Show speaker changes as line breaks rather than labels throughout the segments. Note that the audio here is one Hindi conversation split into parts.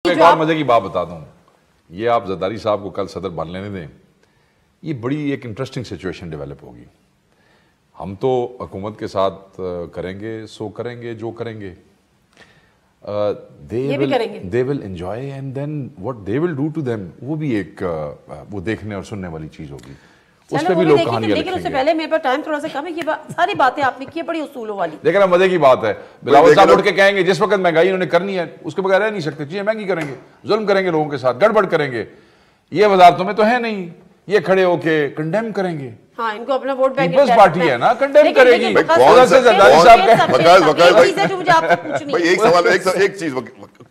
आपको एक और मजे की बात बता दूं, ये आप जरदारी साहब को कल सदर बन लेने दें, ये बड़ी एक इंटरेस्टिंग सिचुएशन डेवलप होगी। हम तो हुकूमत के साथ करेंगे, सो करेंगे जो करेंगे, they will enjoy and then what they will do to them, वो भी एक वो देखने और सुनने वाली चीज होगी। उस पे भी लोग कहानियां लिखेंगे।
लेकिन उससे पहले मेरे पास टाइम थोड़ा सा कम है, ये सारी बातें आपने की बड़ी उसूलों वाली।
देखना मजे की बात है, बिलावल साहब उठ के कहेंगे जिस वक्त महंगाई उन्होंने करनी है उसके बगैर रह नहीं सकते, चीजें महंगी करेंगे, जुल्म करेंगे लोगों के साथ, गड़बड़ करेंगे, ये वजारतों में तो है नहीं, ये खड़े होके कंडेम करेंगे।
हाँ, इनको अपना वोट बैंक
पीपल्स पार्टी है ना, कंडेम करेगी।
एक सवाल, एक चीज,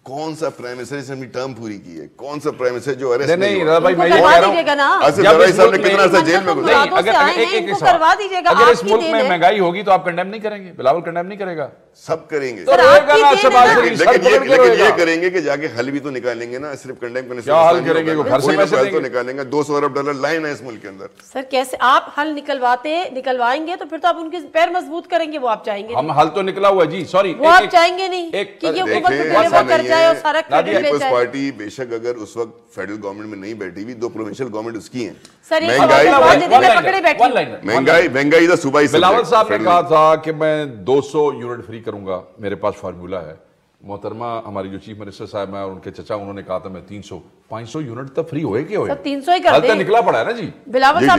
कौन सा प्राइम मिनिस्टर ने अपनी टर्म पूरी की है? कौन सा प्राइम मिनिस्टर जो अरेस्ट
नहीं रहा भाई, मैं ये कह रहा हूं
आसिफ जरदारी साहब ने कितना सा जेल में गुजारा।
करवा दीजिएगा।
अगर इस मुल्क में महंगाई होगी तो आप कंडेम नहीं करेंगे? बिलावल कंडेम नहीं करेगा?
सब करेंगे,
लेकिन
ये करेंगे कि जाके हल भी तो निकालेंगे ना, सिर्फ कंडेम करने से
क्या हल करेंगे? घर से पैसे
तो निकालेंगे। $200 अरब लाइन है इस मुल्क के अंदर।
सर कैसे आप हल निकलवाएंगे? तो फिर तो आप उनके पैर मजबूत करेंगे, वो आप चाहेंगे?
हम हल तो निकला हुआ जी, सॉरी
वो आप चाहेंगे नहीं कि ये हुकूमत को डिलीवर कर जाए और सारा क्रेडिट ले जाए।
पार्टी बेशक अगर उस वक्त फेडरल गवर्नमेंट में नहीं बैठी हुई, दो प्रोविंशियल गवर्नमेंट उसकी हैं। महंगाई तो सूबाई।
बिलावल साहब ने कहा था कि मैं 200 यूनिट फ्री करूंगा, मेरे पास फार्मूला है। मोहतरमा हमारी जो चीफ मिनिस्टर साहब हैं और उनके चचा, उन्होंने कहा था मैं 300 500 यूनिट तक फ्री होएगी।
300 ही कर दें,
निकला पड़ा है ना जी।
बिलावल साहब